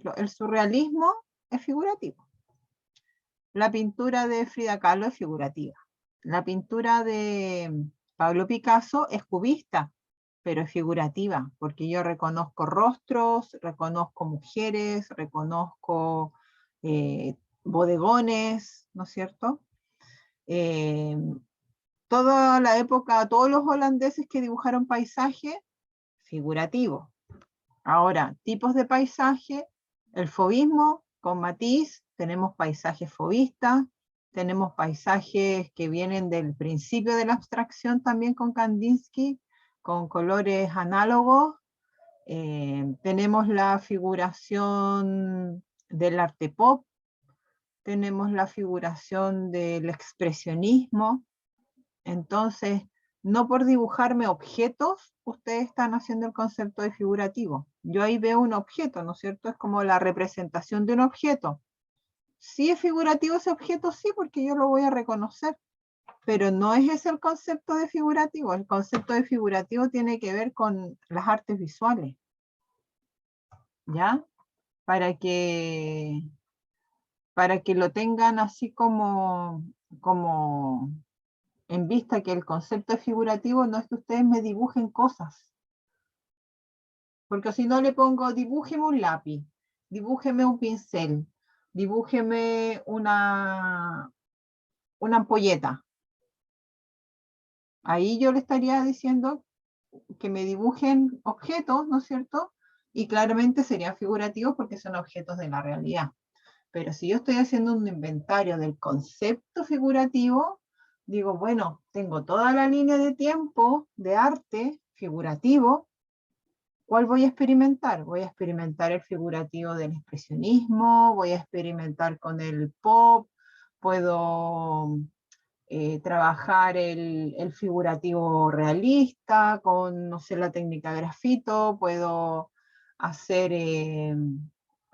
ejemplo, el surrealismo es figurativo. La pintura de Frida Kahlo es figurativa. La pintura de Pablo Picasso es cubista, pero es figurativa, porque yo reconozco rostros, reconozco mujeres, reconozco bodegones, ¿no es cierto? Toda la época, todos los holandeses que dibujaron paisaje, figurativo. Ahora, tipos de paisaje, el fauvismo con Matisse, tenemos paisajes fauvistas, tenemos paisajes que vienen del principio de la abstracción también con Kandinsky, con colores análogos. Tenemos la figuración del arte pop, tenemos la figuración del expresionismo. Entonces, no por dibujarme objetos, ustedes están haciendo el concepto de figurativo. Yo ahí veo un objeto, ¿no es cierto? Es como la representación de un objeto. ¿Sí es figurativo ese objeto? Sí, porque yo lo voy a reconocer. Pero no es ese el concepto de figurativo. El concepto de figurativo tiene que ver con las artes visuales. ¿Ya? Para que lo tengan así como en vista que el concepto figurativo no es que ustedes me dibujen cosas. Porque si no le pongo, dibújeme un lápiz, dibújeme un pincel, dibújeme una ampolleta. Ahí yo le estaría diciendo que me dibujen objetos, ¿no es cierto? Y claramente serían figurativos porque son objetos de la realidad. Pero si yo estoy haciendo un inventario del concepto figurativo, digo, bueno, tengo toda la línea de tiempo de arte figurativo. ¿Cuál voy a experimentar? Voy a experimentar el figurativo del expresionismo, voy a experimentar con el pop, puedo trabajar el figurativo realista con, no sé, la técnica grafito, puedo hacer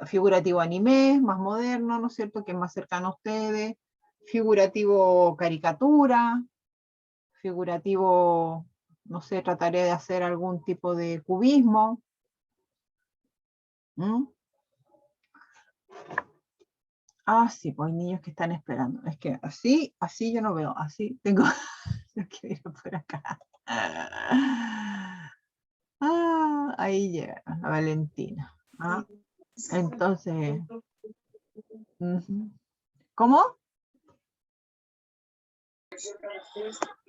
figurativo anime, más moderno, ¿no es cierto?, que es más cercano a ustedes, figurativo caricatura, figurativo, no sé, trataré de hacer algún tipo de cubismo. ¿Mm? Ah, sí, pues hay niños que están esperando. Es que así yo no veo, así tengo que ir por acá. Ahí llega la Valentina. ¿Ah? Entonces, ¿cómo?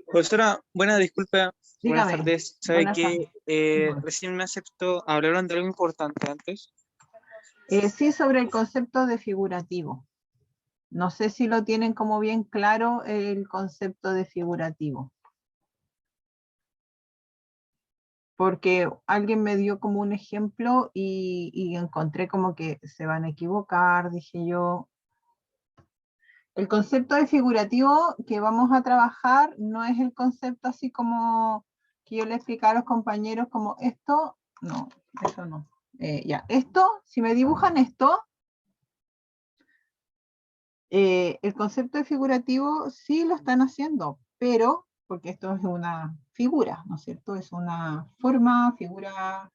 Profesora, buena disculpa, buenas Dígame. tardes. Sabe Buenas que tardes. recién me aceptó, hablaron de algo importante antes. Sí, sobre el concepto de figurativo. No sé si lo tienen como bien claro el concepto de figurativo. Porque alguien me dio como un ejemplo y encontré como que se van a equivocar, dije yo. El concepto de figurativo que vamos a trabajar no es el concepto así como que yo le explicaba a los compañeros como esto, no, eso no. Ya, esto, si me dibujan esto, el concepto de figurativo sí lo están haciendo, pero, porque esto es una figura, ¿no es cierto? Es una forma, figura,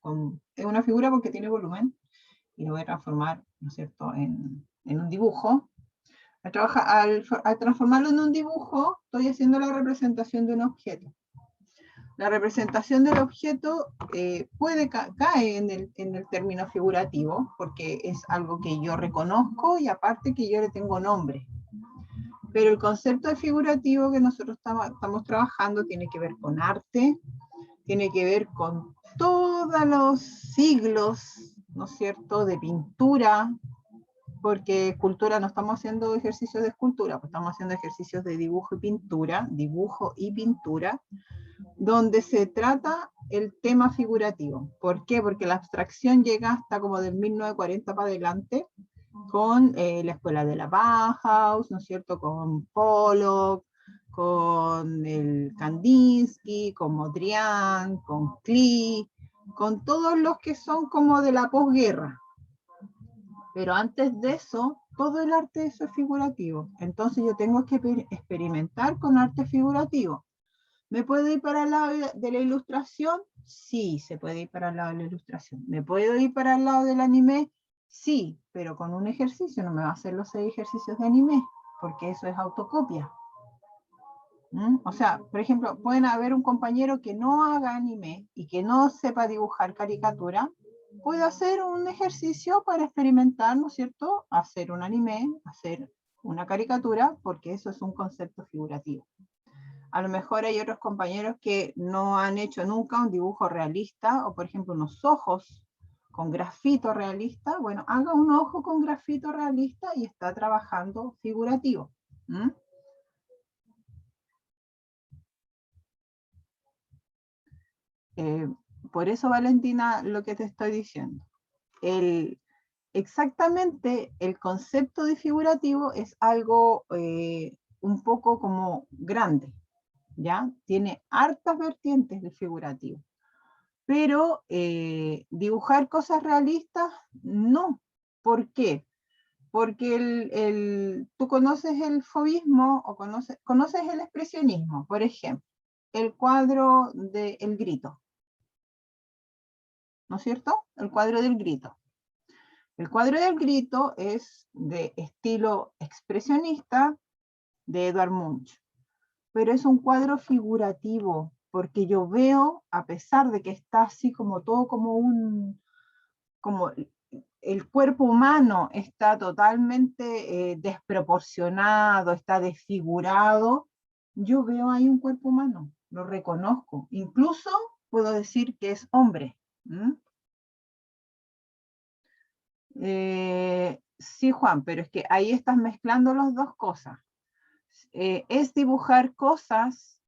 es una figura porque tiene volumen, y lo voy a transformar, ¿no es cierto?, en un dibujo. Al transformarlo en un dibujo, estoy haciendo la representación de un objeto. La representación del objeto cae en el término figurativo, porque es algo que yo reconozco y aparte que yo le tengo nombre. Pero el concepto de figurativo que nosotros estamos trabajando tiene que ver con arte, tiene que ver con todos los siglos, ¿no es cierto?, de pintura, porque escultura no estamos haciendo ejercicios de escultura, pues estamos haciendo ejercicios de dibujo y pintura, donde se trata el tema figurativo. ¿Por qué? Porque la abstracción llega hasta como del 1940 para adelante, con la escuela de la Bauhaus, ¿no es cierto?, con Pollock, con el Kandinsky, con Mondrian, con Klee, con todos los que son como de la posguerra. Pero antes de eso, todo el arte eso es figurativo. Entonces yo tengo que experimentar con arte figurativo. ¿Me puedo ir para el lado de la ilustración? Sí, se puede ir para el lado de la ilustración. ¿Me puedo ir para el lado del anime? Sí, pero con un ejercicio no me va a hacer los 6 ejercicios de anime, porque eso es autocopia. O sea, por ejemplo, pueden haber un compañero que no haga anime y que no sepa dibujar caricatura, puede hacer un ejercicio para experimentar, ¿no es cierto? Hacer un anime, hacer una caricatura, porque eso es un concepto figurativo. A lo mejor hay otros compañeros que no han hecho nunca un dibujo realista, o por ejemplo unos ojos con grafito realista. Bueno, haga un ojo con grafito realista y está trabajando figurativo. Por eso, Valentina, lo que te estoy diciendo. Exactamente el concepto de figurativo es algo un poco como grande, ¿ya? Tiene hartas vertientes de figurativo. Pero dibujar cosas realistas, no. ¿Por qué? Porque tú conoces el fauvismo o conoces el expresionismo. Por ejemplo, el cuadro de El Grito, ¿no es cierto? El cuadro del Grito. El cuadro del Grito es de estilo expresionista de Edvard Munch, pero es un cuadro figurativo, porque yo veo, a pesar de que está así como todo como el cuerpo humano está totalmente desproporcionado, está desfigurado, yo veo ahí un cuerpo humano, lo reconozco, incluso puedo decir que es hombre. Sí, Juan, pero es que ahí estás mezclando las dos cosas. Es dibujar cosas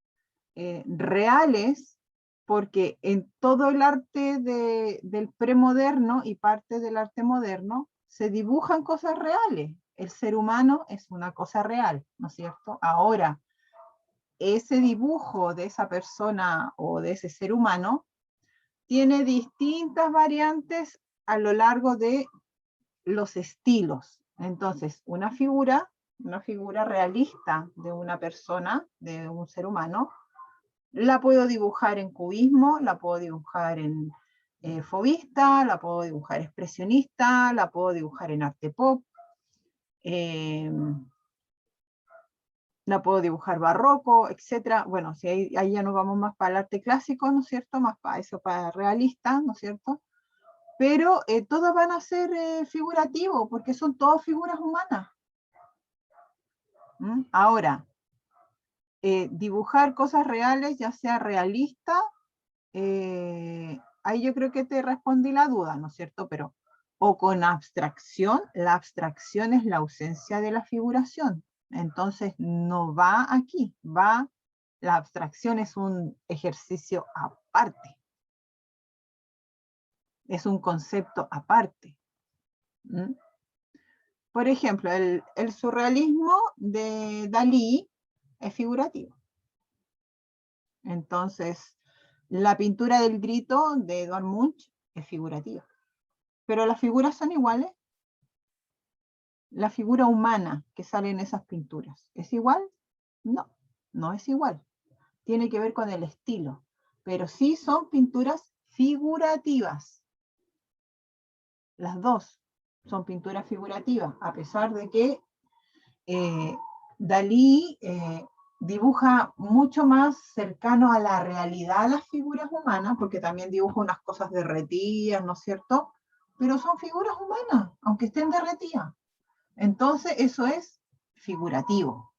reales, porque en todo el arte del premoderno y parte del arte moderno se dibujan cosas reales. El ser humano es una cosa real, ¿no es cierto? Ahora, ese dibujo de esa persona o de ese ser humano tiene distintas variantes a lo largo de los estilos. Entonces, una figura realista de una persona, de un ser humano, la puedo dibujar en cubismo, la puedo dibujar en fauvista, la puedo dibujar expresionista, la puedo dibujar en arte pop, la puedo dibujar barroco, etc. Bueno, si ahí ya nos vamos más para el arte clásico, ¿no es cierto? Más para eso, para realista, ¿no es cierto? Pero todos van a ser figurativos, porque son todas figuras humanas. Ahora, dibujar cosas reales, ya sea realista, ahí yo creo que te respondí la duda, ¿no es cierto? Pero, o con abstracción, la abstracción es la ausencia de la figuración. Entonces, no va aquí, la abstracción es un ejercicio aparte. Es un concepto aparte. Por ejemplo, el surrealismo de Dalí es figurativo. Entonces, la pintura del Grito de Edvard Munch es figurativa. Pero las figuras son iguales. La figura humana que sale en esas pinturas, ¿es igual? No, no es igual. Tiene que ver con el estilo. Pero sí son pinturas figurativas. Las dos son pinturas figurativas, a pesar de que Dalí dibuja mucho más cercano a la realidad las figuras humanas, porque también dibuja unas cosas derretidas, ¿no es cierto? Pero son figuras humanas, aunque estén derretidas. Entonces eso es figurativo.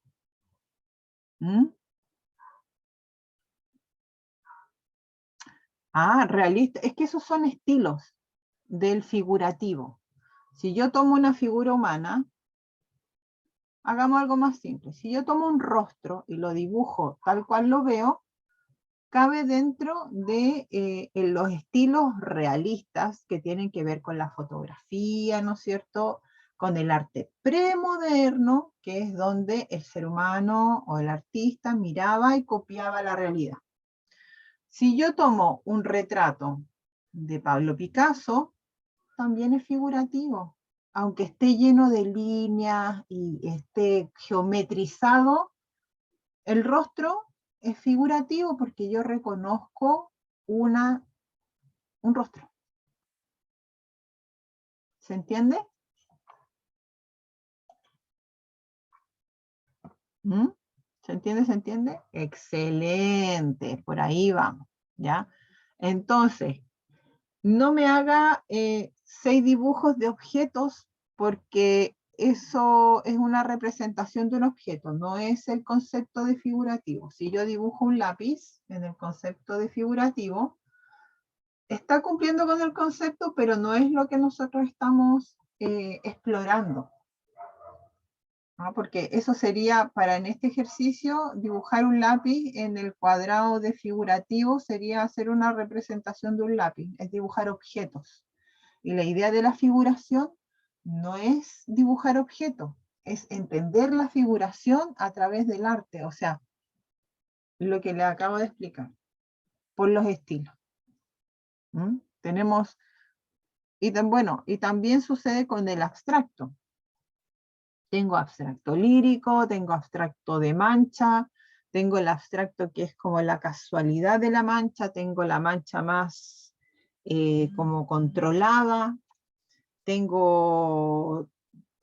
Realista. Es que esos son estilos del figurativo. Si yo tomo una figura humana, hagamos algo más simple. Si yo tomo un rostro y lo dibujo tal cual lo veo, cabe dentro de los estilos realistas que tienen que ver con la fotografía, ¿no es cierto? Con el arte premoderno, que es donde el ser humano o el artista miraba y copiaba la realidad. Si yo tomo un retrato de Pablo Picasso, también es figurativo, aunque esté lleno de líneas y esté geometrizado, el rostro es figurativo porque yo reconozco un rostro. ¿Se entiende? ¿Mm? ¿Se entiende? ¿Se entiende? Excelente, por ahí vamos, ¿ya? Entonces, no me haga 6 dibujos de objetos porque eso es una representación de un objeto, no es el concepto de figurativo. Si yo dibujo un lápiz en el concepto de figurativo, está cumpliendo con el concepto, pero no es lo que nosotros estamos explorando. ¿No? Porque eso sería, para en este ejercicio, dibujar un lápiz en el cuadrado de figurativo sería hacer una representación de un lápiz, es dibujar objetos. Y la idea de la figuración no es dibujar objetos, es entender la figuración a través del arte, o sea, lo que le acabo de explicar, por los estilos. ¿Mm? Tenemos, bueno, y también sucede con el abstracto. Tengo abstracto lírico, tengo abstracto de mancha, tengo el abstracto que es como la casualidad de la mancha, tengo la mancha más como controlada, tengo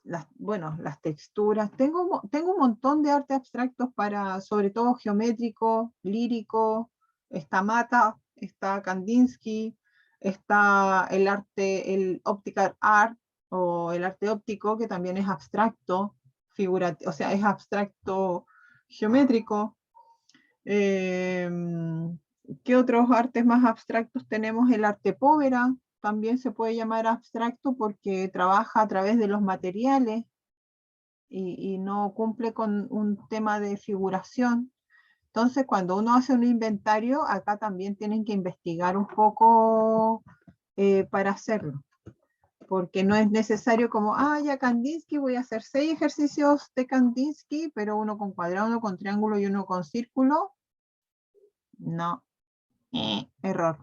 las texturas, tengo un montón de arte abstractos para, sobre todo geométrico, lírico, está Mata, está Kandinsky, está el optical art, o el arte óptico, que también es abstracto, figurativo, o sea, es abstracto geométrico. ¿Qué otros artes más abstractos tenemos? El arte povera, también se puede llamar abstracto porque trabaja a través de los materiales y no cumple con un tema de figuración. Entonces, cuando uno hace un inventario, acá también tienen que investigar un poco para hacerlo, porque no es necesario como, ya Kandinsky, voy a hacer 6 ejercicios de Kandinsky, pero uno con cuadrado, uno con triángulo y uno con círculo. No, error.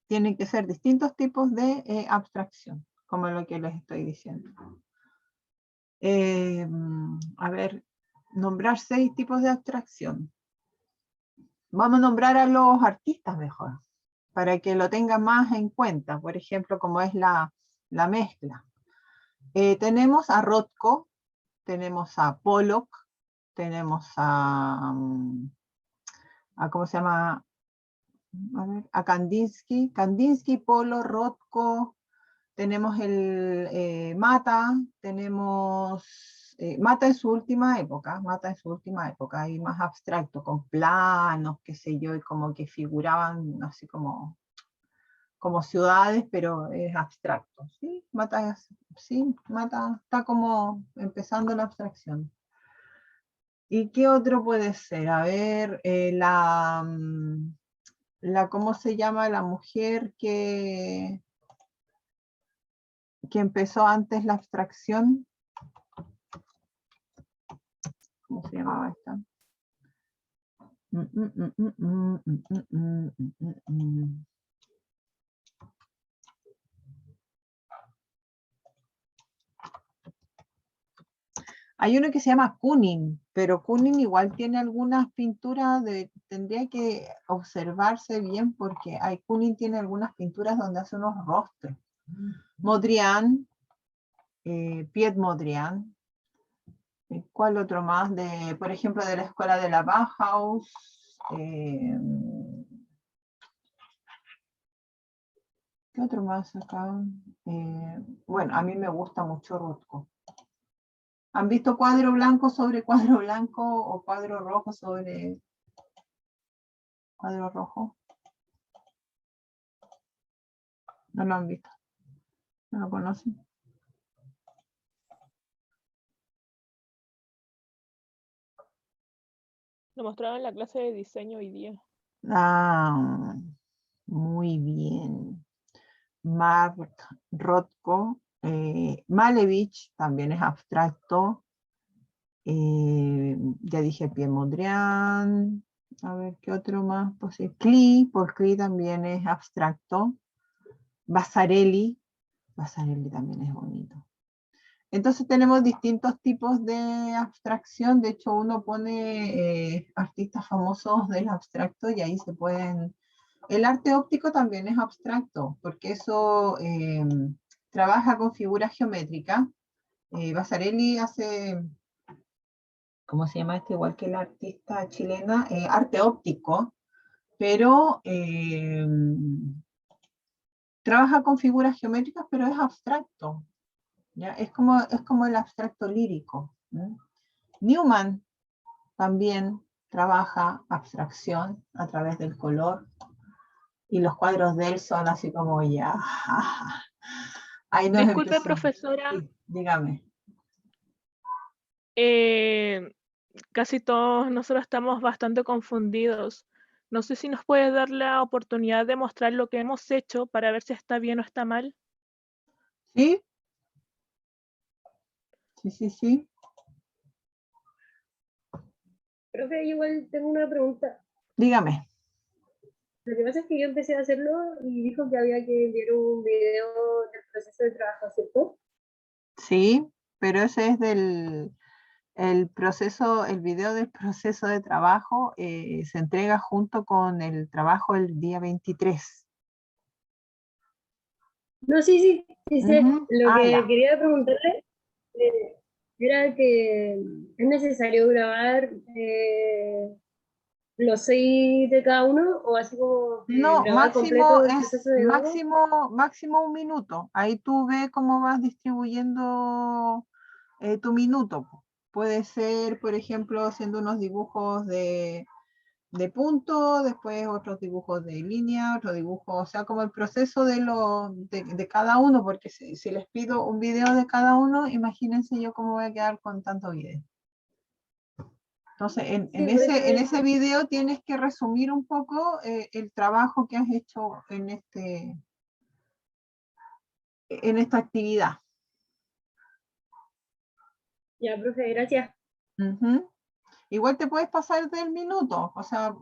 Tienen que ser distintos tipos de abstracción, como lo que les estoy diciendo. A ver, nombrar 6 tipos de abstracción. Vamos a nombrar a los artistas mejor, para que lo tengan más en cuenta, por ejemplo, como es la mezcla. Tenemos a Rothko, tenemos a Pollock, tenemos ¿cómo se llama? A ver, a Kandinsky, Pollock, Rothko, tenemos el Mata, tenemos Mata en su última época, y más abstracto, con planos, qué sé yo, y como que figuraban así como ciudades, pero es abstracto. ¿Sí? Mata está como empezando la abstracción. ¿Y qué otro puede ser? A ver, ¿cómo se llama la mujer que empezó antes la abstracción? ¿Cómo se llamaba esta? Hay uno que se llama Kunin, pero Kunin igual tiene algunas pinturas, tendría que observarse bien porque Kunin tiene algunas pinturas donde hace unos rostros. Mondrian, Piet Mondrian. ¿Cuál otro más? Por ejemplo, de la escuela de la Bauhaus. ¿Qué otro más acá? Bueno, a mí me gusta mucho Rothko. ¿Han visto cuadro blanco sobre cuadro blanco o cuadro rojo sobre cuadro rojo? No lo han visto. ¿No lo conocen? Lo mostraron en la clase de diseño hoy día. Ah, muy bien. Mark Rothko. Malevich también es abstracto. Ya dije Piet Mondrian. A ver, ¿qué otro más? Pues Klee, por Klee también es abstracto. Vasarely también es bonito. Entonces tenemos distintos tipos de abstracción. De hecho, uno pone artistas famosos del abstracto y ahí se pueden... El arte óptico también es abstracto, porque eso trabaja con figuras geométricas. Vasarely hace, ¿cómo se llama este? Igual que la artista chilena, arte óptico, pero trabaja con figuras geométricas, pero es abstracto, ¿ya? Es como el abstracto lírico. Newman también trabaja abstracción a través del color, y los cuadros de él son así como ya. Ahí nos Disculpe, empezó. profesora, Sí, dígame. casi todos nosotros estamos bastante confundidos. No sé si nos puedes dar la oportunidad de mostrar lo que hemos hecho para ver si está bien o está mal. ¿Sí? Sí. Profe, yo igual tengo una pregunta. Dígame. Lo que pasa es que yo empecé a hacerlo y dijo que había que enviar un video del proceso de trabajo, ¿cierto? Sí, pero ese es el proceso, el video del proceso de trabajo se entrega junto con el trabajo el día 23. No, sí, sé. Ujú. Lo que Ya. quería preguntarle eh, era que es necesario grabar los 6 de cada uno o así como No, grabar completo máximo el es proceso de nuevo. máximo 1 minuto. Ahí tú ves cómo vas distribuyendo tu minuto. Puede ser, por ejemplo, haciendo unos dibujos de punto, después otros dibujos de línea, otro dibujo, o sea, como el proceso de cada uno, porque si les pido un video de cada uno, imagínense yo cómo voy a quedar con tanto video. Entonces, en Sí, por eso en ese video tienes que resumir un poco el trabajo que has hecho en esta actividad. ya, profe, gracias. Ujú. Igual te puedes pasar del minuto, o sea,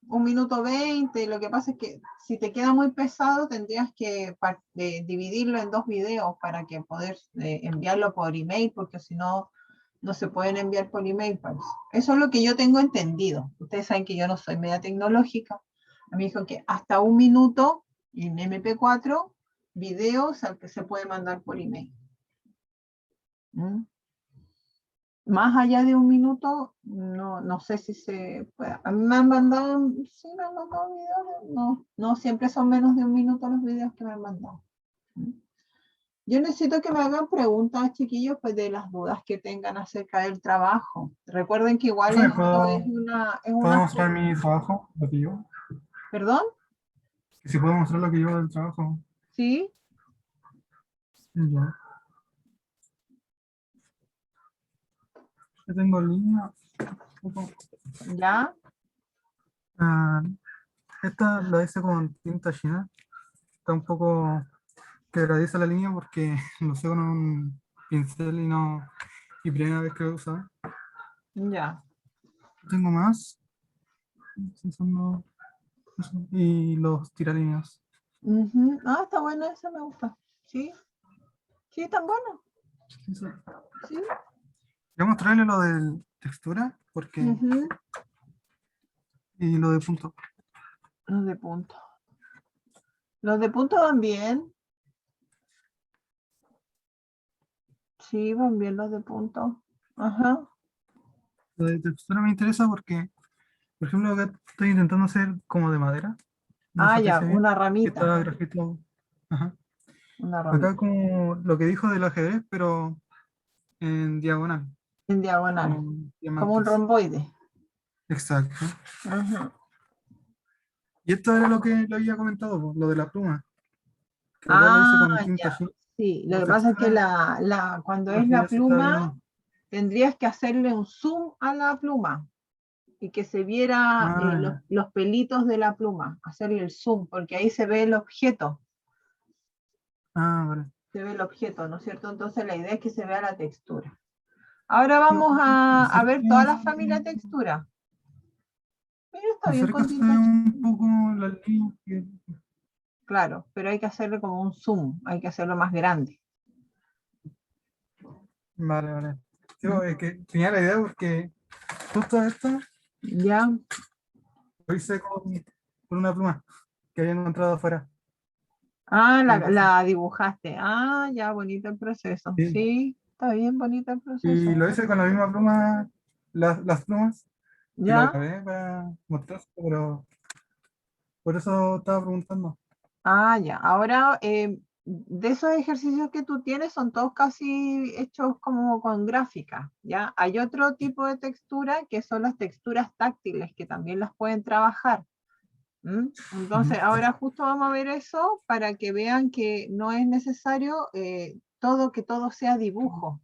1 minuto 20. Lo que pasa es que si te queda muy pesado, tendrías que dividirlo en 2 videos para que poder enviarlo por email, porque si no, no se pueden enviar por email. Pues. Eso es lo que yo tengo entendido. Ustedes saben que yo no soy media tecnológica. A mí dijo que hasta 1 minuto en MP4, videos al que se puede mandar por email. ¿Mm? Más allá de 1 minuto, no sé si se puede. A mí me han mandado videos, no siempre son menos de 1 minuto los videos que me han mandado. Yo necesito que me hagan preguntas, chiquillos, pues de las dudas que tengan acerca del trabajo. Recuerden que igual Profe, esto es ¿puedo una mostrar mi trabajo? Lo que yo. ¿Perdón? Que si puedo mostrar lo que yo del trabajo. ¿Sí? Ya. Yo tengo línea. ¿Ya? Ah, esta la hice con tinta china. Está un poco quebradiza la línea porque lo sé con un pincel y primera vez que lo he usado. Ya. Tengo más. Y los tiralíneas. Ujú. Ah, está bueno, eso me gusta. ¿Sí? Sí, están buenos. Eso. Sí. Voy a mostrarle lo de textura porque, Ujú. y lo de punto. Los de punto. Los de punto van bien. Sí, van bien los de punto. Ajá. Lo de textura me interesa porque, por ejemplo, acá estoy intentando hacer como de madera. No se Ah, ya, aprecia bien. una Que ramita. está grafito. Ajá. Una Acá ramita. como lo que dijo del ajedrez, pero en diagonal, En diagonal. con Como un diamantes. romboide. Exacto. Ajá. Y esto era lo que lo había comentado, po, lo de la pluma. Que acá lo hice Ah, con tinta ya. china. Sí, lo Como que pasa es que textura, cuando la es la fluidez se está pluma, viendo. tendrías que hacerle un zoom a la pluma y que se viera Ah, los pelitos de la pluma, hacerle el zoom, porque ahí se ve el objeto, vale. ¿no es cierto? Entonces la idea es que se vea la textura. Ahora No, vamos a ver todas las cerca, familias de textura. Mira, está bien cerca con se ve tinta china. un poco la línea. Claro, pero hay que hacerle como un zoom, hay que hacerlo más grande. Vale, vale. Sí, ¿Mm? es que tenía la idea porque justo esto Ya, lo hice con una pluma que había encontrado afuera. Ah, algo así. la dibujaste. Ah, ya, bonito el proceso. Sí. Sí, está bien bonito el Y proceso. lo hice con la misma pluma, las plumas, y lo ¿Ya? grabé para mostrar, pero por eso estaba preguntando. Ah, ya. Ahora, de esos ejercicios que tú tienes, son todos casi hechos como con gráfica, ¿ya? Hay otro tipo de textura que son las texturas táctiles, que también las pueden trabajar. ¿Mm? Entonces, Ujú. ahora justo vamos a ver eso para que vean que no es necesario que todo sea dibujo.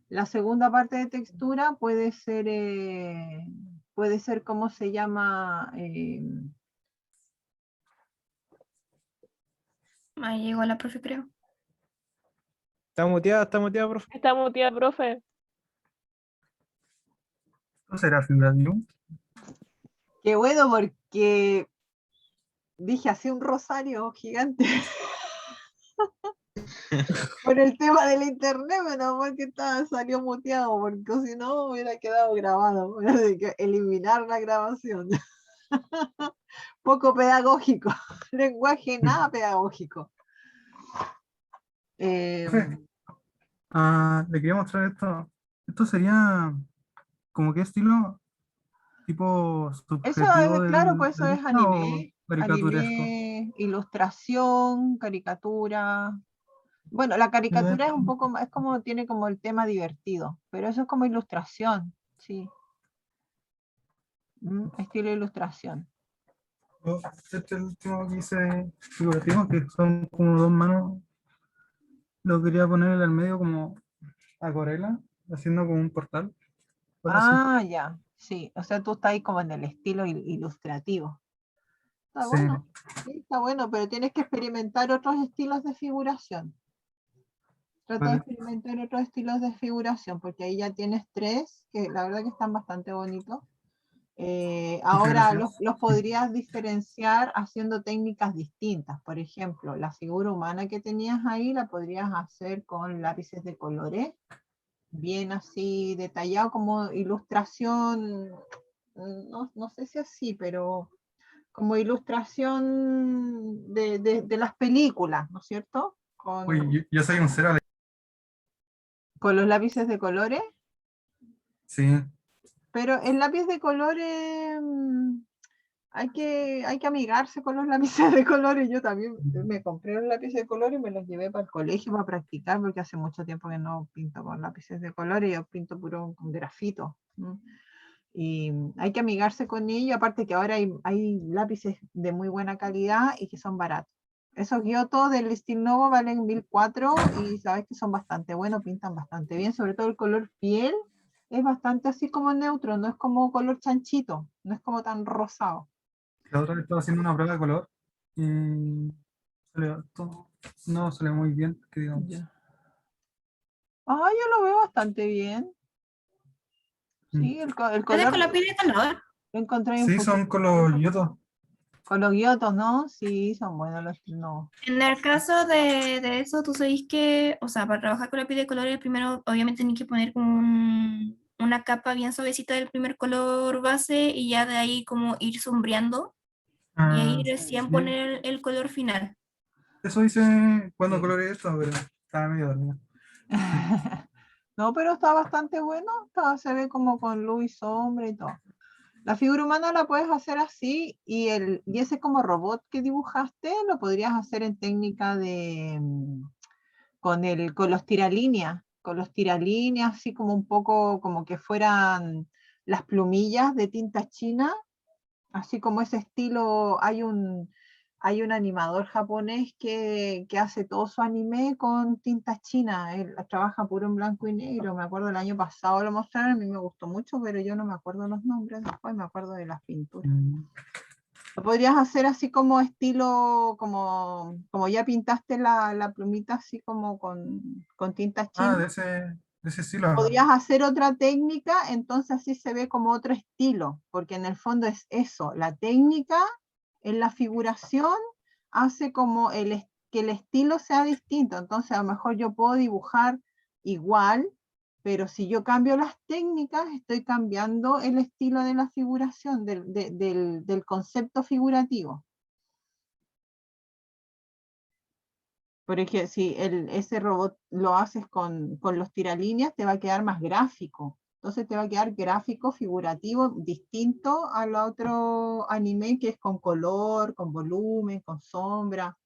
La segunda parte de textura puede ser, ¿cómo se llama? Ahí llegó la profe, creo. está muteada, profe. Está muteada, profe. ¿No será figurativo? Qué bueno, porque dije así un rosario gigante por el tema del internet, menos mal que salió muteado, porque si no hubiera quedado grabado. Hubiera tenido que eliminar la grabación. Poco pedagógico, lenguaje nada pedagógico. Profe, le quería mostrar esto. Esto sería como qué estilo, tipo Eso subjetivo es, claro, del pues eso es artista o caricaturesco. ilustración, caricatura. Bueno, la caricatura es un poco más, es como, tiene como el tema divertido, pero eso es como ilustración, sí. Estilo ilustración. Este es el último que hice figurativo, que son como dos manos. Lo quería poner en el medio como acuarela, haciendo como un portal. Algo así. Ah, ya, sí. O sea, tú estás ahí como en el estilo ilustrativo. Está Sí, bueno, sí, está bueno, pero tienes que experimentar otros estilos de figuración. Trata de vale. experimentar otros estilos de figuración, porque ahí ya tienes tres, que la verdad que están bastante bonitos. Muchas Ahora gracias. los podrías diferenciar haciendo técnicas distintas. Por ejemplo, la figura humana que tenías ahí la podrías hacer con lápices de colores, bien así detallado como ilustración, no sé si así, pero como ilustración de las películas, ¿no es cierto? Uy, yo soy un cero. Con los lápices de colores, Sí, pero el lápiz de colores hay que amigarse con los lápices de colores. Yo también me compré los lápices de colores y me los llevé para el colegio para practicar, porque hace mucho tiempo que no pinto con lápices de colores, yo pinto puro con grafito. Y hay que amigarse con ellos, aparte que ahora hay lápices de muy buena calidad y que son baratos. Esos Giotto del Steel Novo valen 1.400 y sabes que son bastante buenos, pintan bastante bien, sobre todo el color piel es bastante así como neutro, no es como color chanchito, no es como tan rosado. la otra vez estaba haciendo una prueba de color y no salió muy bien, que digamos. Ya. Ah, yo lo veo bastante bien. Mm. Sí, el ¿Eres color con lápiz de color? lo encontré un Sí, son poquito. con los yotos. Con los Giottos, ¿no? Sí, son buenos los no. En el caso de eso, tú sabéis que, o sea, para trabajar con lápiz de colores, primero obviamente tienes que poner como una capa bien suavecita del primer color base y ya de ahí como ir sombreando y ahí recién Sí. poner el color final. Eso hice cuando Sí. coloré esto, pero estaba medio dormido. No, pero está bastante bueno, se ve como con luz y sombra y todo. La figura humana la puedes hacer así y ese como robot que dibujaste lo podrías hacer en técnica con los tiralíneas, así como un poco como que fueran las plumillas de tinta china, así como ese estilo. Hay un animador japonés que hace todo su anime con tinta china. Él trabaja puro en blanco y negro. Me acuerdo el año pasado lo mostraron, a mí me gustó mucho, pero yo no me acuerdo los nombres, después me acuerdo de las pinturas. Mm. Lo podrías hacer así como estilo, como ya pintaste la plumita así como con tinta Ah, china. de ese estilo. Podrías hacer otra técnica, entonces así se ve como otro estilo, porque en el fondo es eso, la técnica en la figuración hace como que el estilo sea distinto, entonces a lo mejor yo puedo dibujar igual, pero si yo cambio las técnicas, estoy cambiando el estilo de la figuración, del concepto figurativo. Por ejemplo, si ese robot lo haces con los tiralíneas, te va a quedar más gráfico. Entonces te va a quedar gráfico, figurativo, distinto al otro anime que es con color, con volumen, con sombra.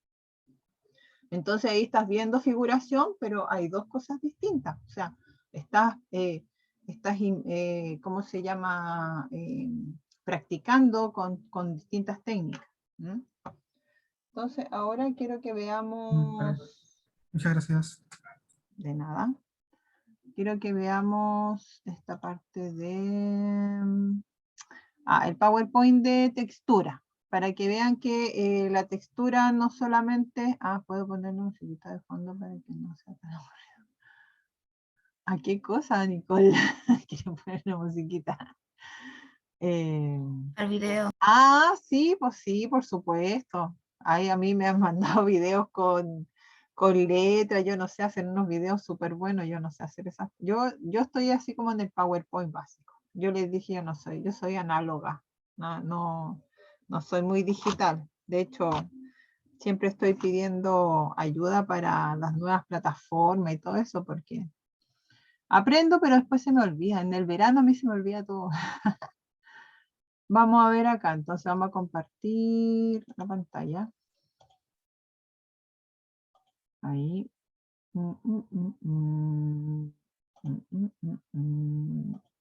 Entonces ahí estás viendo figuración, pero hay dos cosas distintas. O sea, estás ¿cómo se llama? Practicando con distintas técnicas. ¿Mm? Entonces ahora quiero que Vale. veamos, Muchas gracias. de nada, quiero que veamos esta parte de el PowerPoint de textura, para que vean que la textura no solamente, puedo poner una musiquita de fondo para que no sea tan aburrido. ¿Qué cosa, Nicole? Quiero poner una musiquita. El video. Sí, pues sí, por supuesto. Ahí a mí me han mandado videos con letra, yo no sé hacer unos videos súper buenos, yo no sé hacer esas. Yo estoy así como en el PowerPoint básico. Yo les dije, yo soy análoga, no soy muy digital. De hecho, siempre estoy pidiendo ayuda para las nuevas plataformas y todo eso, porque aprendo, pero después se me olvida. En el verano a mí se me olvida todo. Vamos a ver acá, entonces vamos a compartir la pantalla. Ahí.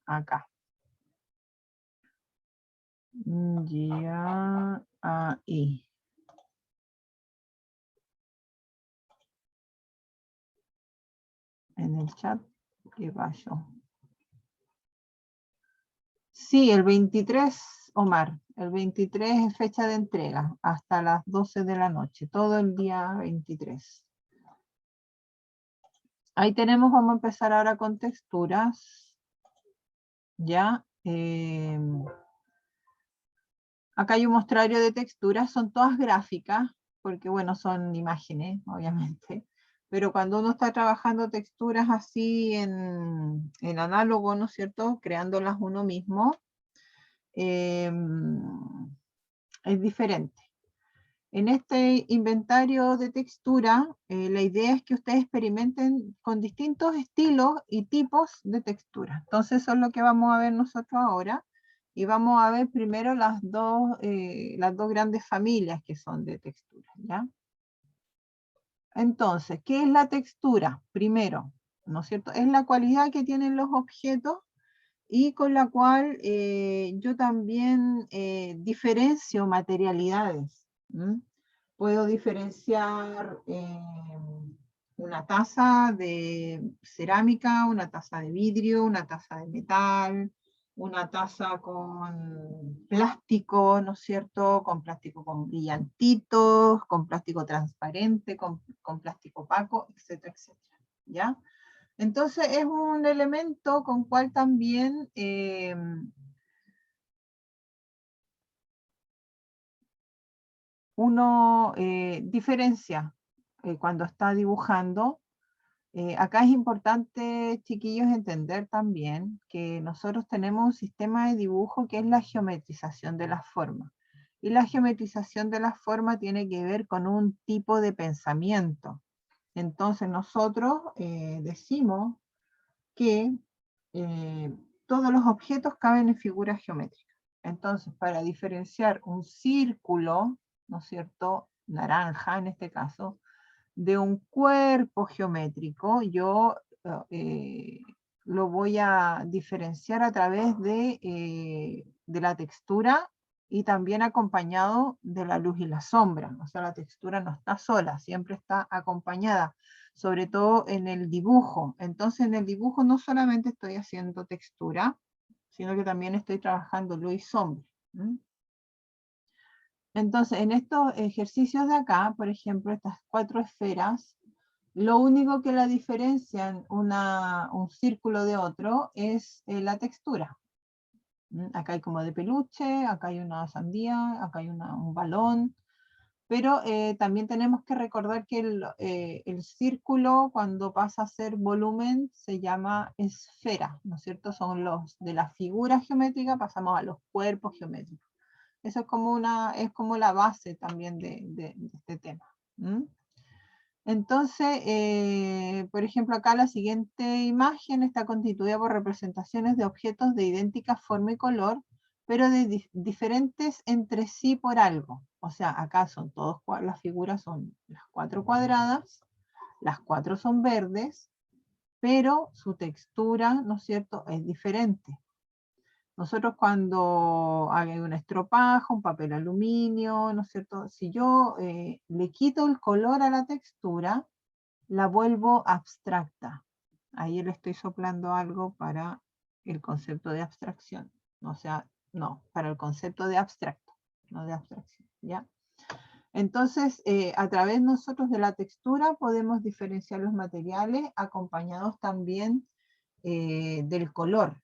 Acá. Ya, ahí. En el chat, ¿qué vaya? Sí, el 23, Omar. El 23 es fecha de entrega, hasta las 12 de la noche, todo el día 23. Ahí tenemos, vamos a empezar ahora con texturas. Ya. Acá hay un mostrario de texturas, son todas gráficas, porque bueno, son imágenes, obviamente. Pero cuando uno está trabajando texturas así en análogo, ¿no es cierto? Creándolas uno mismo, es diferente. En este inventario de textura, la idea es que ustedes experimenten con distintos estilos y tipos de textura. Entonces eso es lo que vamos a ver nosotros ahora. Y vamos a ver primero las dos grandes familias que son de textura, ¿ya? Entonces, ¿qué es la textura? Primero, ¿no es cierto? Es la cualidad que tienen los objetos y con la cual yo también diferencio materialidades. ¿Mm? Puedo diferenciar una taza de cerámica, una taza de vidrio, una taza de metal, una taza con plástico, ¿no es cierto? Con plástico con brillantitos, con plástico transparente, con plástico opaco, etcétera, etcétera. ¿Ya? Entonces es un elemento con cual también uno diferencia cuando está dibujando. Acá es importante, chiquillos, entender también que nosotros tenemos un sistema de dibujo que es la geometrización de las formas. Y la geometrización de las formas tiene que ver con un tipo de pensamiento. Entonces nosotros decimos que todos los objetos caben en figuras geométricas. Entonces, para diferenciar un círculo, ¿no es cierto?, naranja en este caso, de un cuerpo geométrico, yo lo voy a diferenciar a través de la textura y también acompañado de la luz y la sombra. O sea, la textura no está sola, siempre está acompañada, sobre todo en el dibujo. Entonces, en el dibujo no solamente estoy haciendo textura, sino que también estoy trabajando luz y sombra. ¿Mm? Entonces, en estos ejercicios de acá, por ejemplo, estas 4 esferas, lo único que la diferencian un círculo de otro es la textura. Acá hay como de peluche, acá hay una sandía, acá hay un balón, pero también tenemos que recordar que el círculo cuando pasa a ser volumen se llama esfera, ¿no es cierto? Son los de la figura geométrica, pasamos a los cuerpos geométricos. Eso es como la base también de este tema. Entonces, por ejemplo, acá la siguiente imagen está constituida por representaciones de objetos de idéntica forma y color, pero de diferentes entre sí por algo. O sea, acá son todos, las figuras son las 4 cuadradas, las 4 son verdes, pero su textura, ¿no es cierto?, es diferente. Nosotros cuando hay un estropajo, un papel aluminio, ¿no es cierto?, si yo le quito el color a la textura, la vuelvo abstracta. Ahí le estoy soplando algo para el concepto de abstracción. O sea, no, para el concepto de abstracto, no de abstracción, ¿ya? Entonces, a través nosotros de la textura podemos diferenciar los materiales acompañados también del color.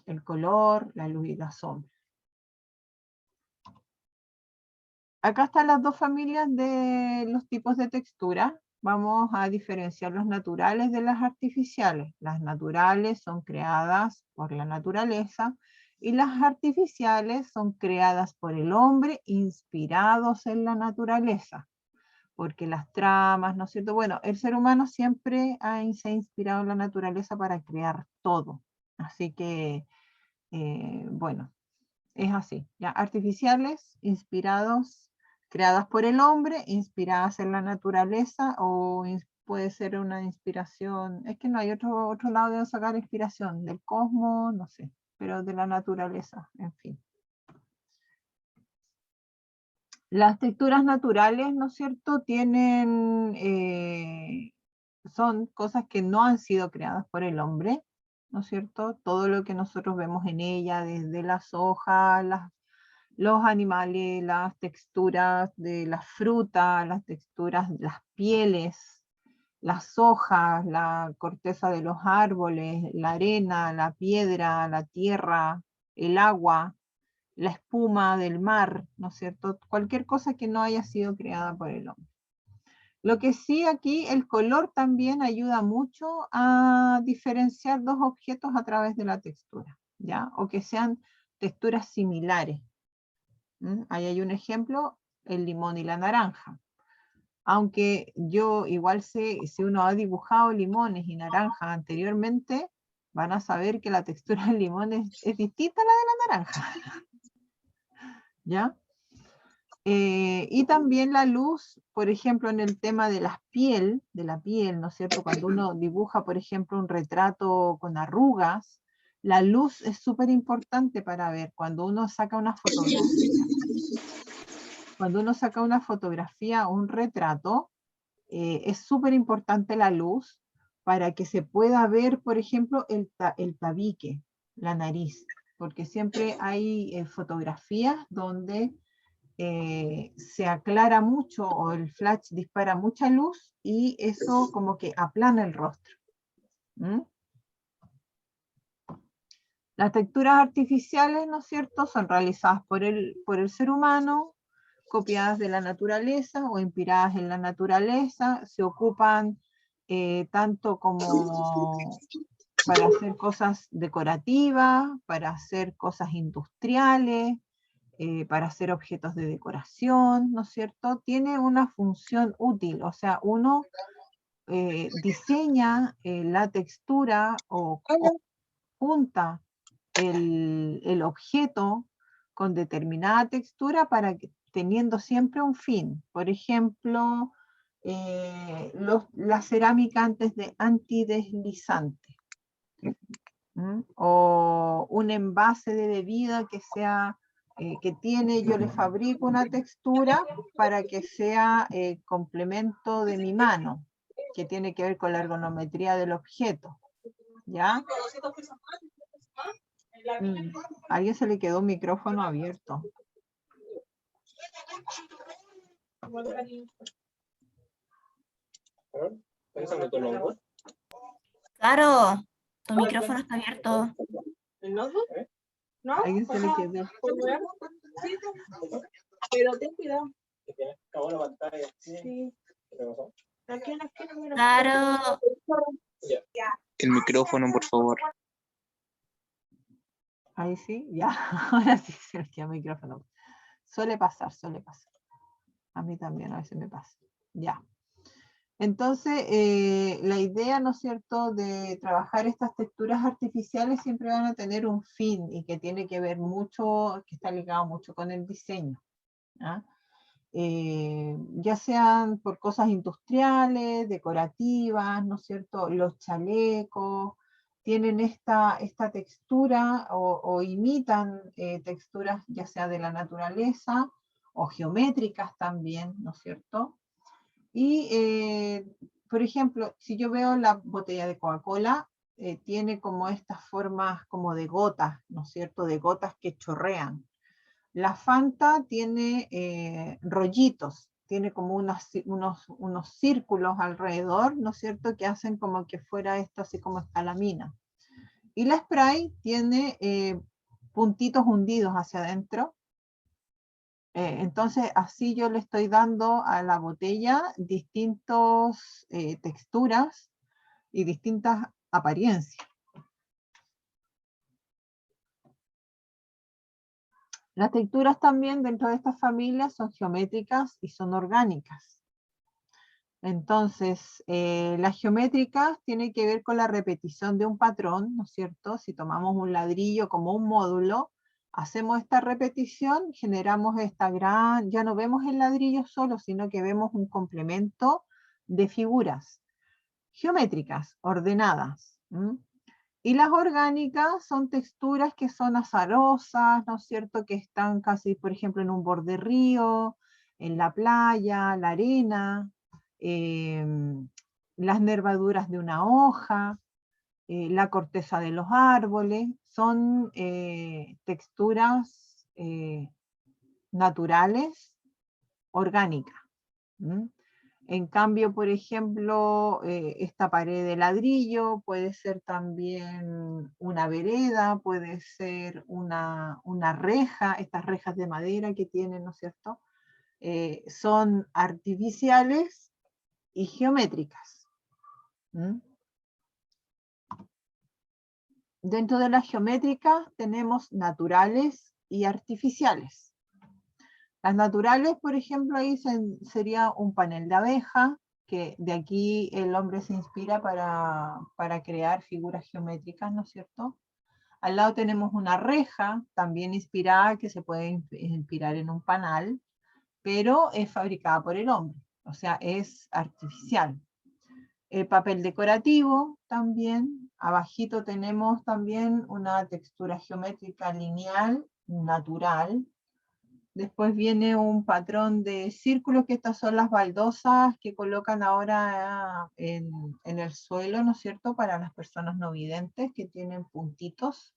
El color, la luz y la sombra. Acá están las dos familias de los tipos de textura. Vamos a diferenciar los naturales de las artificiales. Las naturales son creadas por la naturaleza y las artificiales son creadas por el hombre inspirados en la naturaleza. Porque las tramas, ¿no es cierto? Bueno, el ser humano siempre se ha inspirado en la naturaleza para crear todo. Así que, bueno, es así. ¿Ya? Artificiales, inspirados, creadas por el hombre, inspiradas en la naturaleza, o puede ser una inspiración, es que no hay otro lado de sacar inspiración, del cosmos, no sé, pero de la naturaleza, en fin. Las texturas naturales, ¿no es cierto?, tienen, son cosas que no han sido creadas por el hombre, ¿no es cierto? Todo lo que nosotros vemos en ella, desde las hojas, los animales, las texturas de las frutas, las texturas de las pieles, las hojas, la corteza de los árboles, la arena, la piedra, la tierra, el agua, la espuma del mar, ¿no es cierto? Cualquier cosa que no haya sido creada por el hombre. Lo que sí aquí, el color también ayuda mucho a diferenciar dos objetos a través de la textura, ¿ya? O que sean texturas similares. Ahí hay un ejemplo, el limón y la naranja. Aunque yo igual sé, si uno ha dibujado limones y naranjas anteriormente, van a saber que la textura del limón es distinta a la de la naranja. ¿Ya? Y también la luz, por ejemplo, en el tema de la piel, ¿no es cierto? Cuando uno dibuja, por ejemplo, un retrato con arrugas, la luz es súper importante para ver. Cuando uno saca una fotografía o un retrato, es súper importante la luz para que se pueda ver, por ejemplo, el tabique, la nariz, porque siempre hay fotografías donde se aclara mucho o el flash dispara mucha luz y eso como que aplana el rostro. Las texturas artificiales, ¿no es cierto?, son realizadas por el ser humano, copiadas de la naturaleza o inspiradas en la naturaleza, se ocupan tanto como para hacer cosas decorativas, para hacer cosas industriales, para hacer objetos de decoración, ¿no es cierto? Tiene una función útil, o sea, uno diseña la textura o junta el objeto con determinada textura para que, teniendo siempre un fin. Por ejemplo, la cerámica antideslizante. O un envase de bebida que sea, yo le fabrico una textura para que sea complemento de mi mano, que tiene que ver con la ergonometría del objeto. ¿Ya? A alguien se le quedó un micrófono abierto. Claro, tu micrófono está abierto. ¿El notebook? ¿No? Alguien se le quedó. Pero ten cuidado. Acabó la pantalla. Sí. Aquí en la esquina, mira. Claro. El micrófono, por favor. Ahí sí, ya. Ahora sí se le quedó el micrófono. Suele pasar, suele pasar. A mí también a veces me pasa. Ya. Entonces, la idea, ¿no es cierto?, de trabajar estas texturas artificiales siempre van a tener un fin y que tiene que ver mucho, que está ligado mucho con el diseño, ¿ah? Ya sean por cosas industriales, decorativas, ¿no es cierto? Los chalecos tienen esta textura o imitan texturas ya sea de la naturaleza o geométricas también, ¿no es cierto? Y, por ejemplo, si yo veo la botella de Coca-Cola, tiene como estas formas como de gotas, ¿no es cierto? De gotas que chorrean. La Fanta tiene rollitos, tiene como unos círculos alrededor, ¿no es cierto?, que hacen como que fuera esto así como escalamina. Y la Sprite tiene puntitos hundidos hacia adentro. Entonces así yo le estoy dando a la botella distintas texturas y distintas apariencias. Las texturas también dentro de estas familias son geométricas y son orgánicas. Entonces, las geométricas tienen que ver con la repetición de un patrón, ¿no es cierto? Si tomamos un ladrillo como un módulo, hacemos esta repetición, generamos esta gran, ya no vemos el ladrillo solo, sino que vemos un complemento de figuras geométricas, ordenadas. Y las orgánicas son texturas que son azarosas, ¿no es cierto? Que están casi, por ejemplo, en un borde río, en la playa, la arena, las nervaduras de una hoja, la corteza de los árboles, son texturas naturales, orgánicas. En cambio, por ejemplo, esta pared de ladrillo puede ser también una vereda, puede ser una reja, estas rejas de madera que tienen, ¿no es cierto? Son artificiales y geométricas. Dentro de las geométricas tenemos naturales y artificiales. Las naturales, por ejemplo, ahí sería un panel de abeja, que de aquí el hombre se inspira para crear figuras geométricas, ¿no es cierto? Al lado tenemos una reja, también inspirada, que se puede inspirar en un panal, pero es fabricada por el hombre, o sea, es artificial. El papel decorativo también, abajito tenemos también una textura geométrica lineal, natural. Después viene un patrón de círculos, que estas son las baldosas que colocan ahora en el suelo, ¿no es cierto?, para las personas no videntes que tienen puntitos.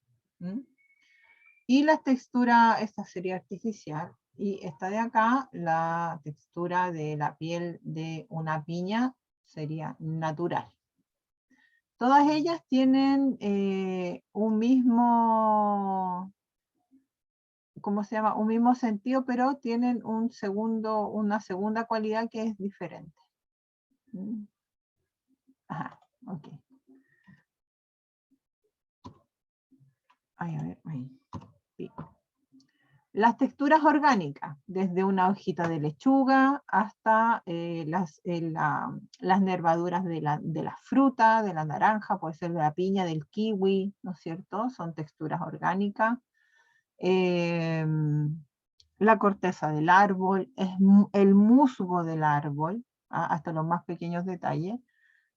Y la textura, esta sería artificial, y esta de acá, la textura de la piel de una piña, sería natural. Todas ellas tienen un mismo, ¿cómo se llama? Un mismo sentido, pero tienen una segunda cualidad que es diferente. Ajá, ok. Ay, a ver, ahí. Sí. Las texturas orgánicas, desde una hojita de lechuga hasta las nervaduras de la fruta, de la naranja, puede ser de la piña, del kiwi, ¿no es cierto? Son texturas orgánicas. La corteza del árbol, el musgo del árbol, hasta los más pequeños detalles.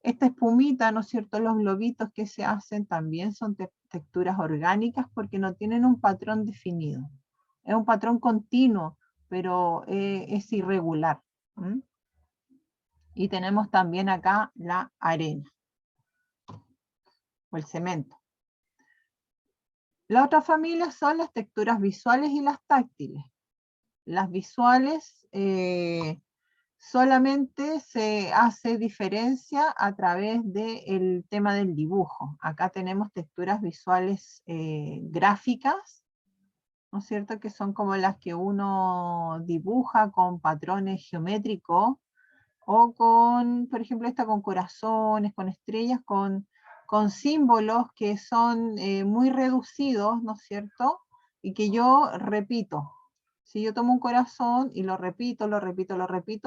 Esta espumita, ¿no es cierto? Los globitos que se hacen también son texturas orgánicas porque no tienen un patrón definido. Es un patrón continuo, pero es irregular. Y tenemos también acá la arena o el cemento. La otra familia son las texturas visuales y las táctiles. Las visuales solamente se hace diferencia a través del tema del dibujo. Acá tenemos texturas visuales gráficas, ¿no es cierto?, que son como las que uno dibuja con patrones geométricos, o con, por ejemplo, esta con corazones, con estrellas, con símbolos que son muy reducidos, ¿no es cierto?, y que yo repito. Si yo tomo un corazón y lo repito,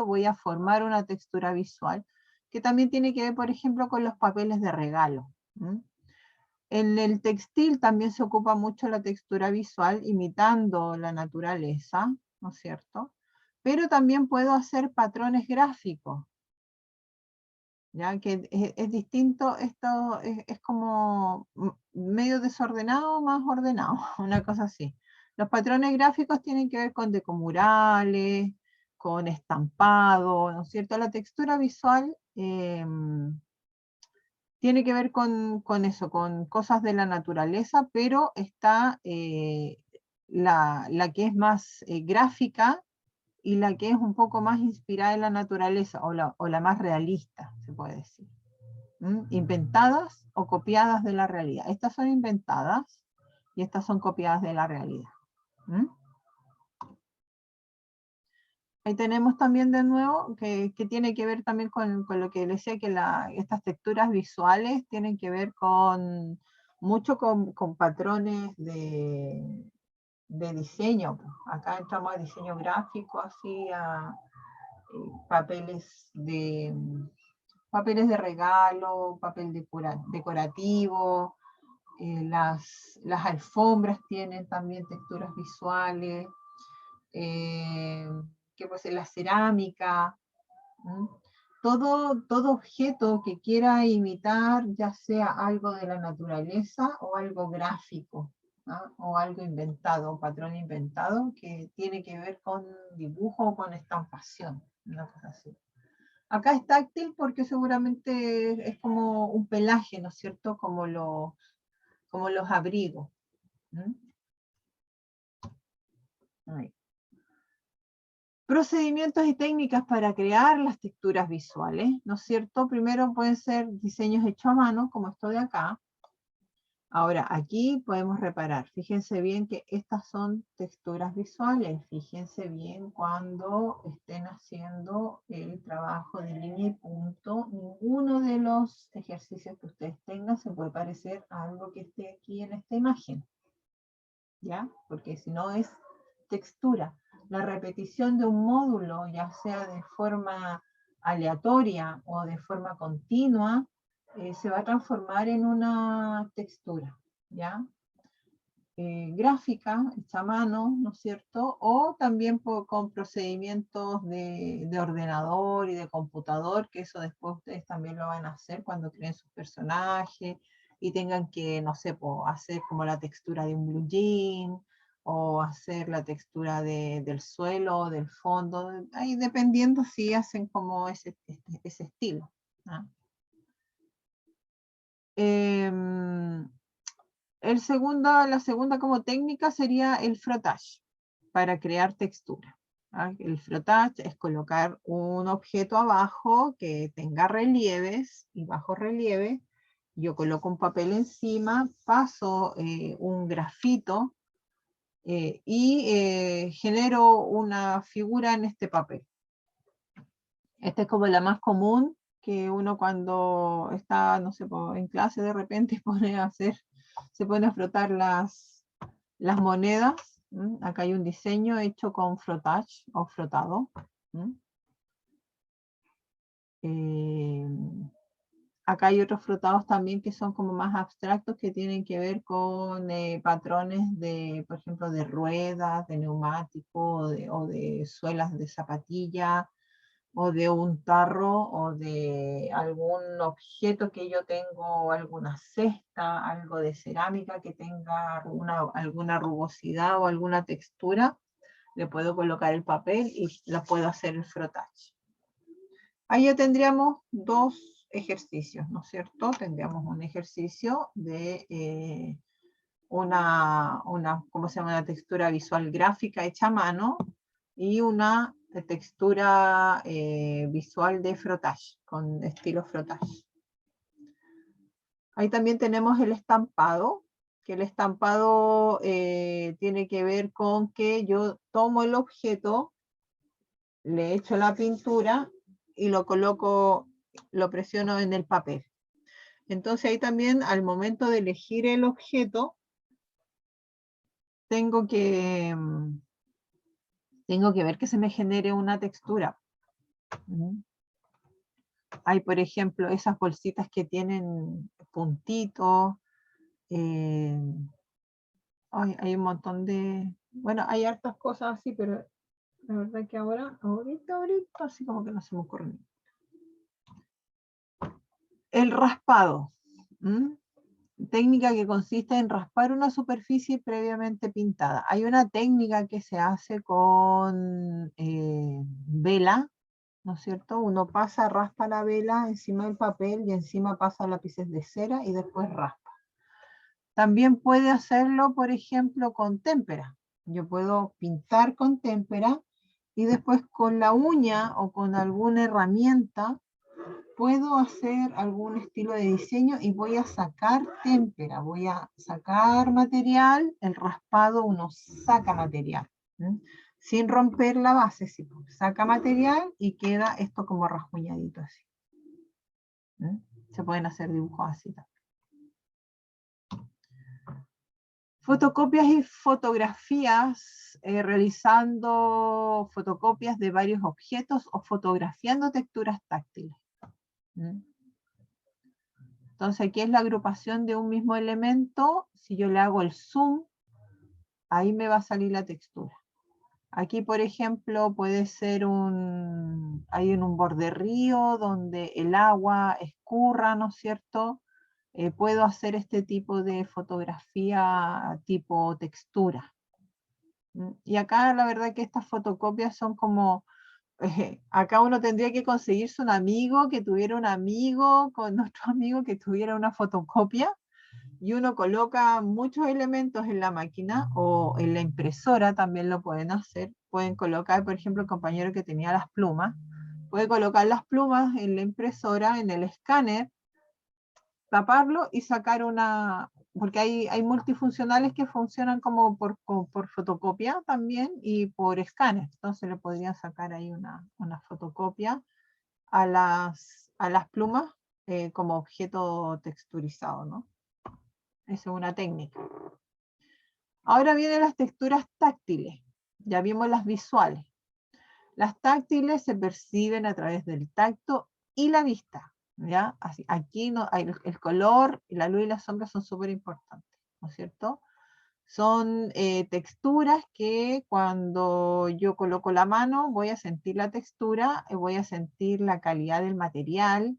voy a formar una textura visual que también tiene que ver, por ejemplo, con los papeles de regalo. En el textil también se ocupa mucho la textura visual, imitando la naturaleza, ¿no es cierto? Pero también puedo hacer patrones gráficos, ya que es distinto, esto es como medio desordenado más ordenado, una cosa así. Los patrones gráficos tienen que ver con decomurales, con estampado, ¿no es cierto? La textura visual tiene que ver con eso, con cosas de la naturaleza, pero está la que es más gráfica y la que es un poco más inspirada en la naturaleza, o la más realista, se puede decir. Inventadas o copiadas de la realidad. Estas son inventadas y estas son copiadas de la realidad. Ahí tenemos también de nuevo que tiene que ver también con lo que decía, que estas texturas visuales tienen que ver mucho con patrones de diseño. Acá entramos a diseño gráfico, así a papeles de regalo, papel decorativo, las alfombras tienen también texturas visuales, ¿qué puede ser? La cerámica, todo objeto que quiera imitar, ya sea algo de la naturaleza o algo gráfico, ¿no? O algo inventado, un patrón inventado que tiene que ver con dibujo o con estampación, una cosa así. Acá es táctil porque seguramente es como un pelaje, ¿no es cierto? Como los abrigos. Ahí. Procedimientos y técnicas para crear las texturas visuales, ¿no es cierto? Primero pueden ser diseños hechos a mano, como esto de acá. Ahora, aquí podemos reparar. Fíjense bien que estas son texturas visuales. Fíjense bien cuando estén haciendo el trabajo de línea y punto. Ninguno de los ejercicios que ustedes tengan se puede parecer a algo que esté aquí en esta imagen. ¿Ya? Porque si no es textura. La repetición de un módulo, ya sea de forma aleatoria o de forma continua, se va a transformar en una textura, ¿ya? Gráfica, hecha a mano, ¿no es cierto? O también con procedimientos de ordenador y de computador, que eso después ustedes también lo van a hacer cuando creen sus personajes y tengan que, no sé, hacer como la textura de un blue jean, o hacer la textura del suelo, del fondo, ahí dependiendo si hacen como ese estilo, ¿no? La segunda como técnica sería el frottage, para crear textura. El frottage es colocar un objeto abajo que tenga relieves y bajo relieve. Yo coloco un papel encima, paso un grafito y genero una figura en este papel. Esta es como la más común, que uno cuando está, no sé, en clase de repente se pone a frotar las monedas. Acá hay un diseño hecho con frottage o frotado. Acá hay otros frotados también que son como más abstractos, que tienen que ver con patrones de, por ejemplo, de ruedas, de neumático, o de suelas de zapatilla, o de un tarro, o de algún objeto que yo tengo, alguna cesta, algo de cerámica que tenga alguna rugosidad o alguna textura. Le puedo colocar el papel y la puedo hacer el frottage. Ahí ya tendríamos dos ejercicios, ¿no es cierto? Tendríamos un ejercicio de ¿cómo se llama? Una textura visual gráfica hecha a mano, y una textura visual de frottage, con estilo frottage. Ahí también tenemos el estampado, que el estampado tiene que ver con que yo tomo el objeto, le echo la pintura y lo coloco, lo presiono en el papel. Entonces ahí también, al momento de elegir el objeto, tengo que ver que se me genere una textura. Hay, por ejemplo, esas bolsitas que tienen puntitos. Hay un montón de... Bueno, hay hartas cosas así, pero la verdad que ahorita, así como que no se me ocurre. El raspado. Técnica que consiste en raspar una superficie previamente pintada. Hay una técnica que se hace con vela, ¿no es cierto? Uno raspa la vela encima del papel y encima pasa lápices de cera y después raspa. También puede hacerlo, por ejemplo, con témpera. Yo puedo pintar con témpera y después con la uña o con alguna herramienta puedo hacer algún estilo de diseño y voy a sacar témpera, voy a sacar material. El raspado uno saca material, sin romper la base, sí, saca material y queda esto como rasguñadito así. Se pueden hacer dibujos así también. Fotocopias y fotografías, realizando fotocopias de varios objetos o fotografiando texturas táctiles. Entonces aquí es la agrupación de un mismo elemento. Si yo le hago el zoom, ahí me va a salir la textura. Aquí, por ejemplo, puede ser hay en un borde río donde el agua escurra, ¿no es cierto? Puedo hacer este tipo de fotografía tipo textura. Y acá la verdad que estas fotocopias son como, acá uno tendría que conseguirse un amigo que tuviera un amigo con otro amigo que tuviera una fotocopia, y uno coloca muchos elementos en la máquina o en la impresora también lo pueden hacer. Pueden colocar, por ejemplo, el compañero que tenía las plumas, puede colocar las plumas en la impresora, en el escáner, taparlo y sacar porque hay multifuncionales que funcionan como por fotocopia también y por escáner. Entonces le podrían sacar ahí una fotocopia a las plumas como objeto texturizado, ¿no? Esa es una técnica. Ahora vienen las texturas táctiles. Ya vimos las visuales. Las táctiles se perciben a través del tacto y la vista. ¿Ya? Así, aquí no, el color, la luz y la sombra son súper importantes, ¿no es cierto? Son texturas que cuando yo coloco la mano voy a sentir la textura, voy a sentir la calidad del material.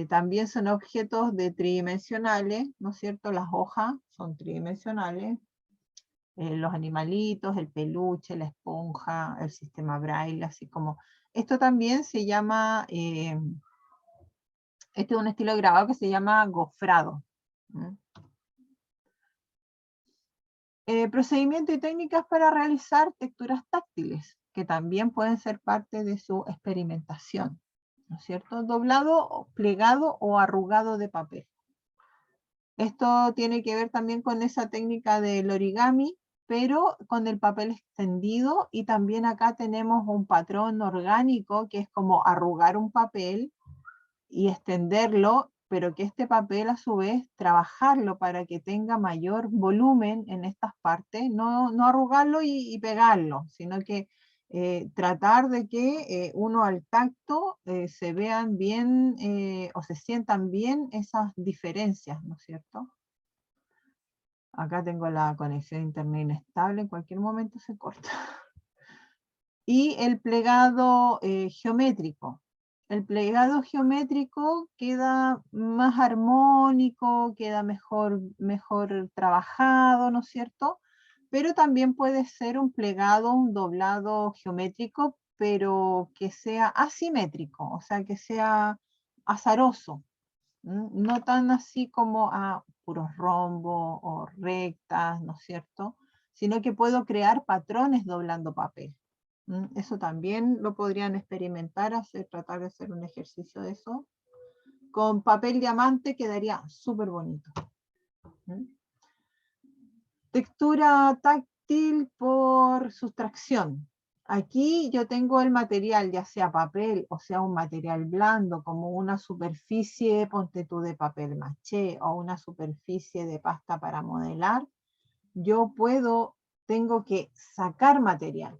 También son objetos tridimensionales, ¿no es cierto? Las hojas son tridimensionales. Los animalitos, el peluche, la esponja, el sistema Braille, así como... Esto también se llama... Este es un estilo de grabado que se llama gofrado. Procedimiento y técnicas para realizar texturas táctiles, que también pueden ser parte de su experimentación, ¿no es cierto? Doblado, plegado o arrugado de papel. Esto tiene que ver también con esa técnica del origami, pero con el papel extendido, y también acá tenemos un patrón orgánico que es como arrugar un papel y extenderlo, pero que este papel a su vez trabajarlo para que tenga mayor volumen en estas partes, no arrugarlo y pegarlo, sino que tratar de que uno al tacto se vean bien o se sientan bien esas diferencias, ¿no es cierto? Acá tengo la conexión a internet inestable, en cualquier momento se corta. Y el plegado geométrico. El plegado geométrico queda más armónico, queda mejor trabajado, ¿no es cierto? Pero también puede ser un plegado, un doblado geométrico, pero que sea asimétrico, o sea, que sea azaroso. No tan así como a puros rombos o rectas, ¿no es cierto? Sino que puedo crear patrones doblando papel. Eso también lo podrían experimentar, tratar de hacer un ejercicio de eso. Con papel diamante quedaría súper bonito. Textura táctil por sustracción. Aquí yo tengo el material, ya sea papel o sea un material blando, como una superficie, ponte tú, de papel maché o una superficie de pasta para modelar. Yo tengo que sacar material,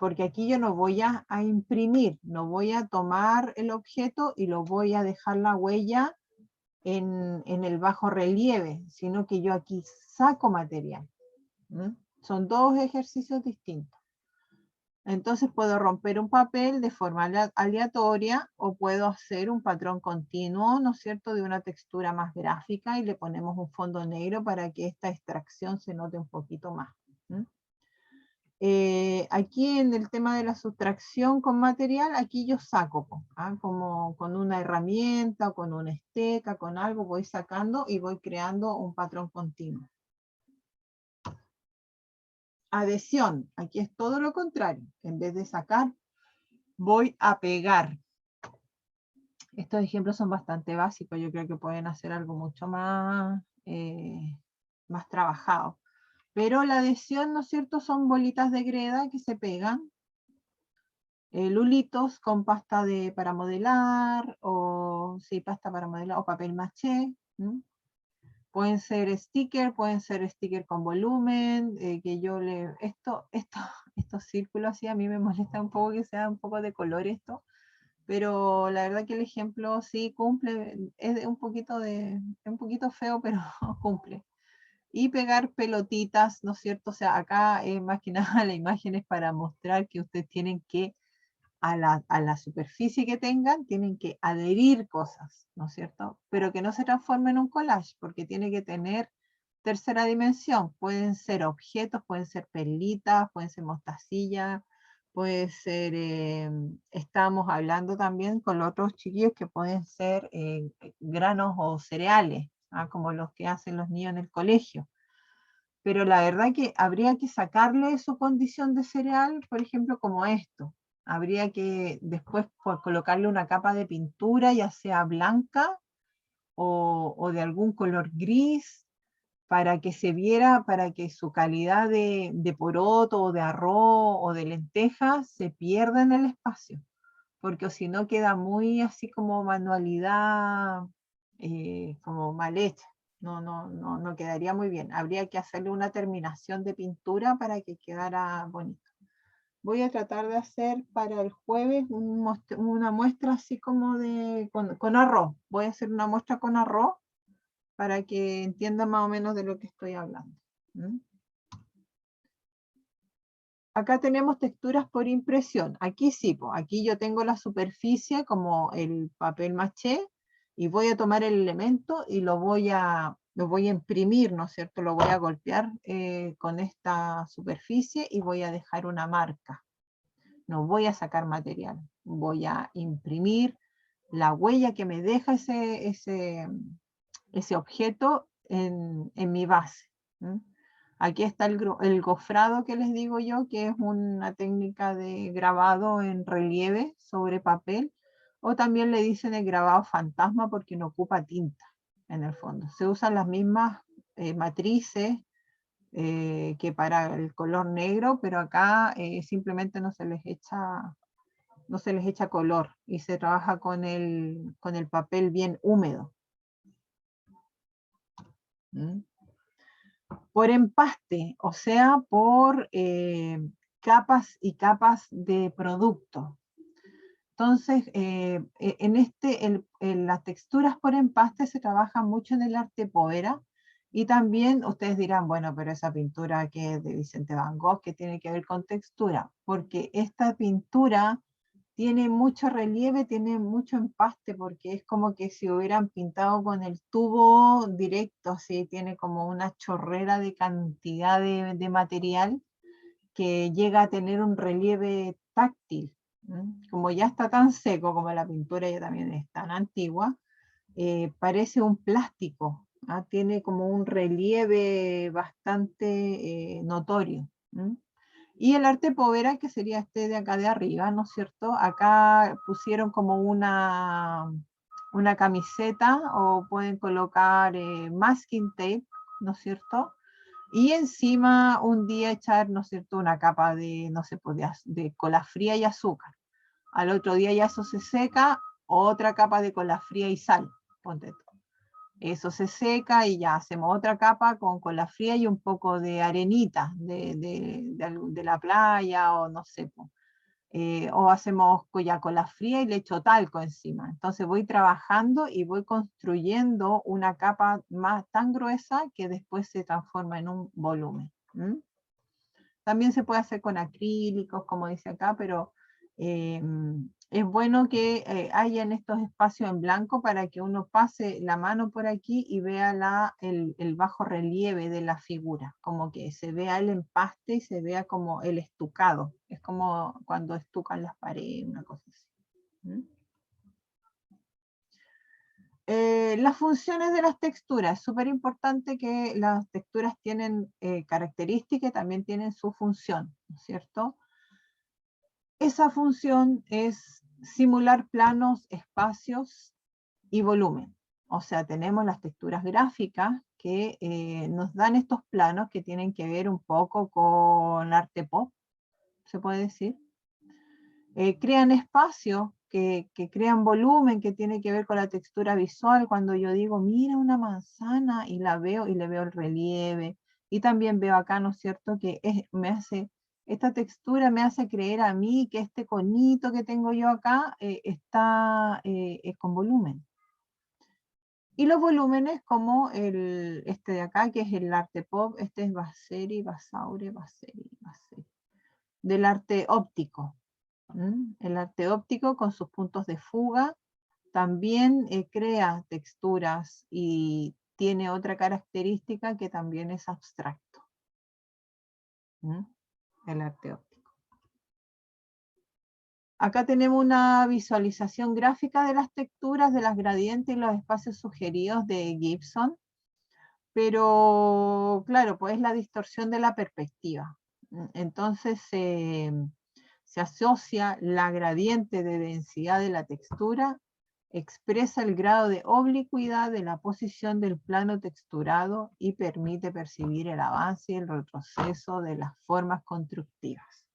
porque aquí yo no voy a imprimir, no voy a tomar el objeto y lo voy a dejar la huella en el bajo relieve, sino que yo aquí saco material. Son dos ejercicios distintos. Entonces puedo romper un papel de forma aleatoria o puedo hacer un patrón continuo, ¿no es cierto?, de una textura más gráfica y le ponemos un fondo negro para que esta extracción se note un poquito más. Aquí en el tema de la sustracción con material, aquí yo saco, como con una herramienta o con una esteca, con algo, voy sacando y voy creando un patrón continuo. Adhesión, aquí es todo lo contrario. En vez de sacar, voy a pegar. Estos ejemplos son bastante básicos, yo creo que pueden hacer algo mucho más, más trabajado. Pero la adhesión, ¿no es cierto?, son bolitas de greda que se pegan. Lulitos con pasta para modelar, o sí, pasta para modelar, o papel maché. Pueden ser stickers con volumen, que yo estos círculos así a mí me molesta un poco que sea un poco de color esto, pero la verdad que el ejemplo sí cumple, es un poquito feo, pero cumple. Y pegar pelotitas, ¿no es cierto? O sea, acá más que nada la imagen es para mostrar que ustedes tienen que, a la superficie que tengan, tienen que adherir cosas, ¿no es cierto? Pero que no se transforme en un collage, porque tiene que tener tercera dimensión. Pueden ser objetos, pueden ser perlitas, pueden ser mostacillas, puede ser, estábamos hablando también con los otros chiquillos que pueden ser granos o cereales, como los que hacen los niños en el colegio. Pero la verdad que habría que sacarle su condición de cereal, por ejemplo, como esto. Habría que después colocarle una capa de pintura, ya sea blanca o de algún color gris, para que se viera, para que su calidad de poroto o de arroz o de lenteja se pierda en el espacio. Porque si no queda muy así como manualidad, como mal hecha. No quedaría muy bien. Habría que hacerle una terminación de pintura para que quedara bonito. Voy a tratar de hacer para el jueves una muestra así como con arroz. Voy a hacer una muestra con arroz para que entiendan más o menos de lo que estoy hablando. Acá tenemos texturas por impresión. Aquí sí, aquí yo tengo la superficie como el papel maché y voy a tomar el elemento y lo voy a imprimir, ¿no es cierto? Lo voy a golpear con esta superficie y voy a dejar una marca. No voy a sacar material, voy a imprimir la huella que me deja ese objeto en mi base. Aquí está el gofrado que les digo yo, que es una técnica de grabado en relieve sobre papel, o también le dicen el grabado fantasma porque no ocupa tinta en el fondo. Se usan las mismas matrices que para el color negro, pero acá simplemente no se les echa color y se trabaja con el papel bien húmedo. Por empaste, o sea, por capas y capas de producto. Entonces, las texturas por empaste se trabajan mucho en el arte povera, y también ustedes dirán, bueno, pero esa pintura que es de Vicente Van Gogh, ¿qué tiene que ver con textura? Porque esta pintura tiene mucho relieve, tiene mucho empaste, porque es como que si hubieran pintado con el tubo directo, así tiene como una chorrera de cantidad de material que llega a tener un relieve táctil. Como ya está tan seco, como la pintura ya también es tan antigua, parece un plástico, tiene como un relieve bastante notorio. Y el arte povera, que sería este de acá de arriba, ¿no es cierto? Acá pusieron como una camiseta, o pueden colocar masking tape, ¿no es cierto? Y encima un día echar, ¿no es cierto?, una capa de, no sé, de cola fría y azúcar. Al otro día ya eso se seca, otra capa de cola fría y sal, ponte tú. Eso se seca y ya hacemos otra capa con la fría y un poco de arenita de la playa o no sé. O hacemos ya con la fría y le echo talco encima. Entonces voy trabajando y voy construyendo una capa más tan gruesa que después se transforma en un volumen. También se puede hacer con acrílicos, como dice acá, pero es bueno que haya en estos espacios en blanco para que uno pase la mano por aquí y vea el bajo relieve de la figura, como que se vea el empaste y se vea como el estucado. Es como cuando estucan las paredes, una cosa así. Las funciones de las texturas. Es súper importante que las texturas tienen características y también tienen su función, ¿no es cierto? Esa función es simular planos, espacios y volumen. O sea, tenemos las texturas gráficas que nos dan estos planos que tienen que ver un poco con arte pop, se puede decir. Crean espacios que crean volumen, que tiene que ver con la textura visual. Cuando yo digo, mira una manzana, y la veo y le veo el relieve. Y también veo acá, ¿no es cierto?, que esta textura me hace creer a mí que este conito que tengo yo acá está con volumen. Y los volúmenes como este de acá, que es el arte pop, este es Basseri, del arte óptico. El arte óptico con sus puntos de fuga también crea texturas y tiene otra característica que también es abstracto. El arte óptico. Acá tenemos una visualización gráfica de las texturas, de las gradientes y los espacios sugeridos de Gibson, pero claro, pues es la distorsión de la perspectiva. Entonces se asocia la gradiente de densidad de la textura, expresa el grado de oblicuidad de la posición del plano texturado y permite percibir el avance y el retroceso de las formas constructivas.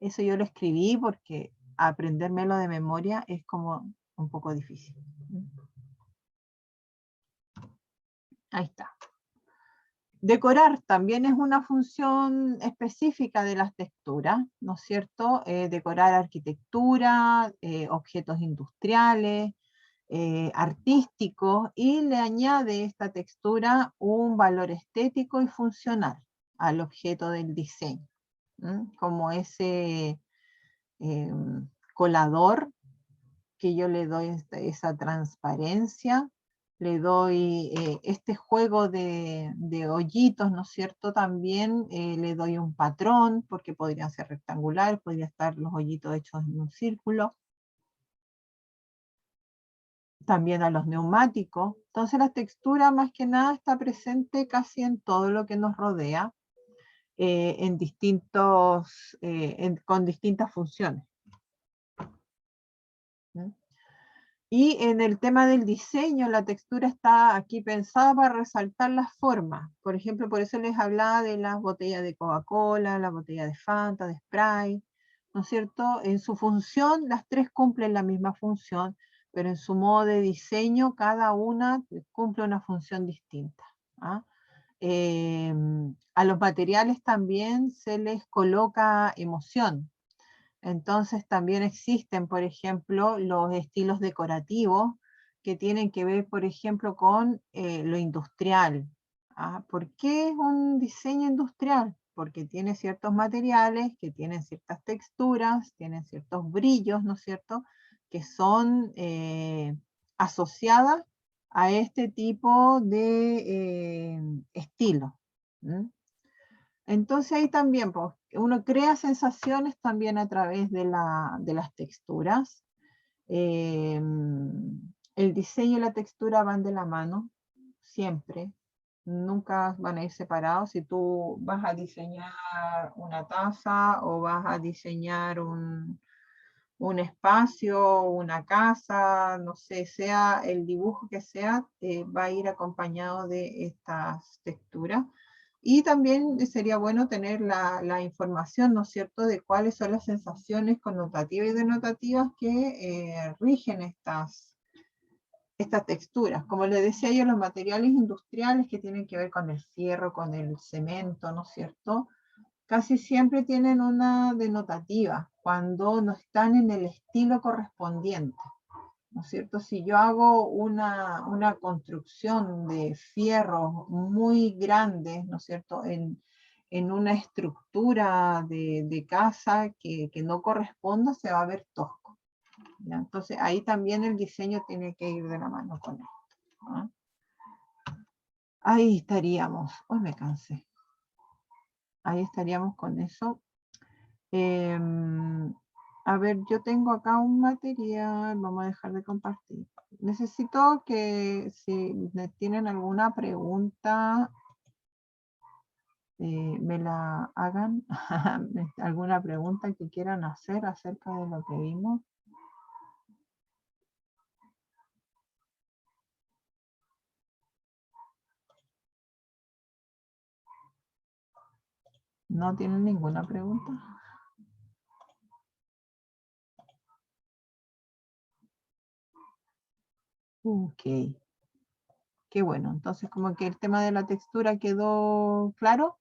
Eso yo lo escribí porque aprendérmelo de memoria es como un poco difícil. Ahí está. Decorar también es una función específica de las texturas, ¿no es cierto? Decorar arquitectura, objetos industriales, artísticos, y le añade esta textura un valor estético y funcional al objeto del diseño, como ese colador que yo le doy esa transparencia, le doy este juego de hoyitos, ¿no es cierto? También le doy un patrón, porque podrían ser rectangulares, podrían estar los hoyitos hechos en un círculo. También a los neumáticos. Entonces la textura más que nada está presente casi en todo lo que nos rodea, con distintas funciones. Y en el tema del diseño, la textura está aquí pensada para resaltar las formas. Por ejemplo, por eso les hablaba de las botellas de Coca-Cola, la botella de Fanta, de Sprite, ¿no es cierto? En su función, las tres cumplen la misma función, pero en su modo de diseño, cada una cumple una función distinta. A los materiales también se les coloca emoción. Entonces también existen, por ejemplo, los estilos decorativos que tienen que ver, por ejemplo, con lo industrial. ¿Por qué es un diseño industrial? Porque tiene ciertos materiales que tienen ciertas texturas, tienen ciertos brillos, ¿no es cierto?, que son asociadas a este tipo de estilo. Entonces ahí también pues, uno crea sensaciones también a través de las texturas. El diseño y la textura van de la mano, siempre. Nunca van a ir separados. Si tú vas a diseñar una taza o vas a diseñar un espacio, una casa, no sé, sea el dibujo que sea, va a ir acompañado de estas texturas. Y también sería bueno tener la información, ¿no es cierto?, de cuáles son las sensaciones connotativas y denotativas que rigen estas texturas. Como les decía yo, los materiales industriales que tienen que ver con el fierro, con el cemento, ¿no es cierto? Casi siempre tienen una denotativa cuando no están en el estilo correspondiente, ¿no es cierto? Si yo hago una construcción de fierro muy grande, ¿no es cierto?, en una estructura de casa que no corresponda, se va a ver tosco, ¿ya? Entonces ahí también el diseño tiene que ir de la mano con esto, ¿no? Ahí estaríamos. Hoy me cansé. Ahí estaríamos con eso. A ver, yo tengo acá un material, vamos a dejar de compartir. Necesito que si me tienen alguna pregunta, me la hagan, alguna pregunta que quieran hacer acerca de lo que vimos. ¿No tienen ninguna pregunta? Ok. Qué bueno. Entonces, como que el tema de la textura quedó claro.